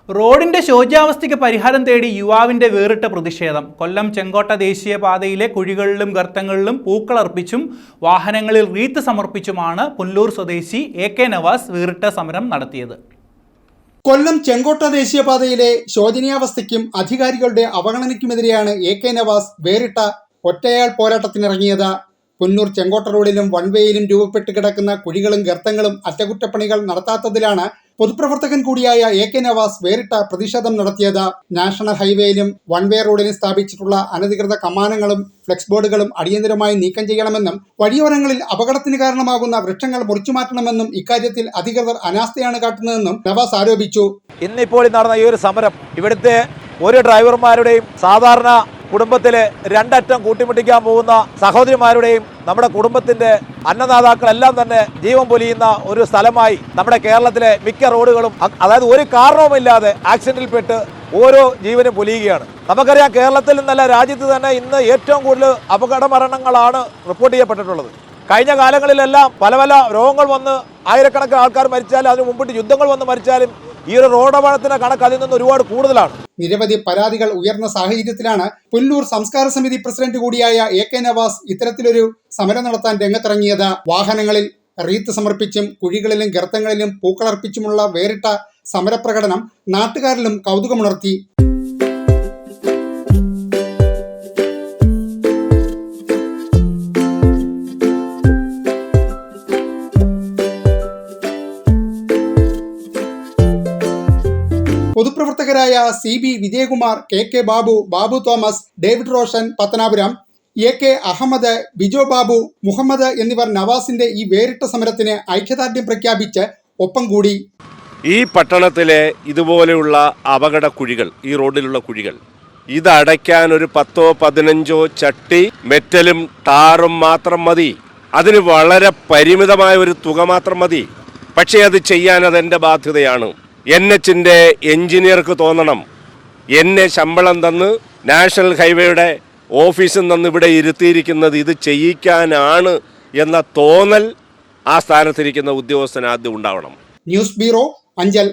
റോഡിന്റെ ശോച്യാവസ്ഥയ്ക്ക് പരിഹാരം തേടി യുവാവിന്റെ വേറിട്ട പ്രതിഷേധം. കൊല്ലം ചെങ്കോട്ട ദേശീയപാതയിലെ കുഴികളിലും ഗർത്തങ്ങളിലും പൂക്കളർപ്പിച്ചും വാഹനങ്ങളിൽ റീത്ത് സമർപ്പിച്ചുമാണ് പുനലൂർ സ്വദേശി AK നവാസ് വേറിട്ട സമരം നടത്തിയത്. കൊല്ലം ചെങ്കോട്ട ദേശീയപാതയിലെ ശോചനീയാവസ്ഥയ്ക്കും അധികാരികളുടെ അവഗണനയ്ക്കുമെതിരെയാണ് AK നവാസ് വേറിട്ട ഒറ്റയാൾ പോരാട്ടത്തിനിറങ്ങിയത്. പുന്നൂർ ചെങ്കോട്ട റോഡിലും വൺവേയിലും രൂപപ്പെട്ട് കിടക്കുന്ന കുഴികളും ഗർത്തങ്ങളും അറ്റകുറ്റപ്പണികൾ നടത്താത്തതിലാണ് പൊതുപ്രവർത്തകൻ കൂടിയായ AK നവാസ് വേറിട്ട പ്രതിഷേധം നടത്തിയത്. നാഷണൽ ഹൈവേയിലും വൺവേ റോഡിലും സ്ഥാപിച്ചിട്ടുള്ള അനധികൃത കമാനങ്ങളും ഫ്ലെക്സ് ബോർഡുകളും അടിയന്തരമായി നീക്കം ചെയ്യണമെന്നും വഴിയോരങ്ങളിൽ അപകടത്തിന് കാരണമാകുന്ന വൃക്ഷങ്ങൾ മുറിച്ചുമാറ്റണമെന്നും ഇക്കാര്യത്തിൽ അധികൃതർ അനാസ്ഥയാണ് കാട്ടുന്നതെന്നും നവാസ് ആരോപിച്ചു. ഇന്നിപ്പോൾ നടന്ന ഈ ഒരു സമരം ഇവിടുത്തെ ഒരു ഡ്രൈവർമാരുടെയും സാധാരണ കുടുംബത്തിലെ രണ്ടറ്റം കൂട്ടിമുട്ടിക്കാൻ പോകുന്ന സഹോദരിമാരുടെയും നമ്മുടെ കുടുംബത്തിന്റെ അന്നദാതാക്കളെല്ലാം തന്നെ ജീവൻ പൊലിയുന്ന ഒരു സ്ഥലമായി നമ്മുടെ കേരളത്തിലെ മിക്ക റോഡുകളും, അതായത് ഒരു കാരണവുമില്ലാതെ ആക്സിഡന്റിൽപ്പെട്ട് ഓരോ ജീവനും പൊലിയുകയാണ്. നമുക്കറിയാം, കേരളത്തിൽ നിന്നല്ല രാജ്യത്ത് തന്നെ ഇന്ന് ഏറ്റവും കൂടുതൽ അപകട മരണങ്ങളാണ് റിപ്പോർട്ട് ചെയ്യപ്പെട്ടിട്ടുള്ളത്. കഴിഞ്ഞ കാലങ്ങളിലെല്ലാം പല പല രോഗങ്ങൾ വന്ന് ആയിരക്കണക്കിന് ആൾക്കാർ മരിച്ചാലും അതിന് മുമ്പിട്ട് യുദ്ധങ്ങൾ വന്ന് മരിച്ചാലും ഈ ഒരു റോഡ് അപകടത്തിന്റെ കണക്ക് അതിൽ നിന്ന് ഒരുപാട് കൂടുതലാണ്. നിരവധി പരാതികൾ ഉയർന്ന സാഹചര്യത്തിലാണ് പുന്നൂർ സംസ്കാര സമിതി പ്രസിഡന്റ് കൂടിയായ AK നവാസ് ഇത്തരത്തിലൊരു സമരം നടത്താൻ രംഗത്തിറങ്ങിയത്. വാഹനങ്ങളിൽ റീത്ത് സമർപ്പിച്ചും കുഴികളിലും ഗർത്തങ്ങളിലും പൂക്കളർപ്പിച്ചുമുള്ള വേറിട്ട സമരപ്രകടനം നാട്ടുകാരിലും കൗതുകമുണർത്തി. പൊതുപ്രവർത്തകരായ CB Vijayakumar, KK Babu, Babu Thomas, David Roshan Pathanapuram, AK Ahammed, Bijo Babu, Muhammad എന്നിവർ നവാസിന്റെ ഈ വേറിട്ട സമരത്തിന് ഐക്യദാർഢ്യം പ്രഖ്യാപിച്ച് ഒപ്പം കൂടി. ഈ പട്ടണത്തിലെ ഇതുപോലെയുള്ള അപകട കുഴികൾ, ഈ റോഡിലുള്ള കുഴികൾ, ഇതടയ്ക്കാൻ ഒരു 10-15 ചട്ടി മെറ്റലും ടാറും മാത്രം മതി. അതിന് വളരെ പരിമിതമായ ഒരു തുക മാത്രം മതി. പക്ഷേ അത് ചെയ്യാൻ അതെൻ്റെ ബാധ്യതയാണ്. NHന്റെ എഞ്ചിനീയർക്ക് തോന്നണം, എന്നെ ശമ്പളം തന്ന് നാഷണൽ ഹൈവേയുടെ ഓഫീസിൽ നിന്ന് ഇവിടെ ഇരുത്തിയിരിക്കുന്നത് ഇത് ചെയ്യിക്കാനാണ് എന്ന തോന്നൽ ആ സ്ഥാനത്തിരിക്കുന്ന ഉദ്യോഗസ്ഥന് ആദ്യം ഉണ്ടാവണം. News bureau, Anchal.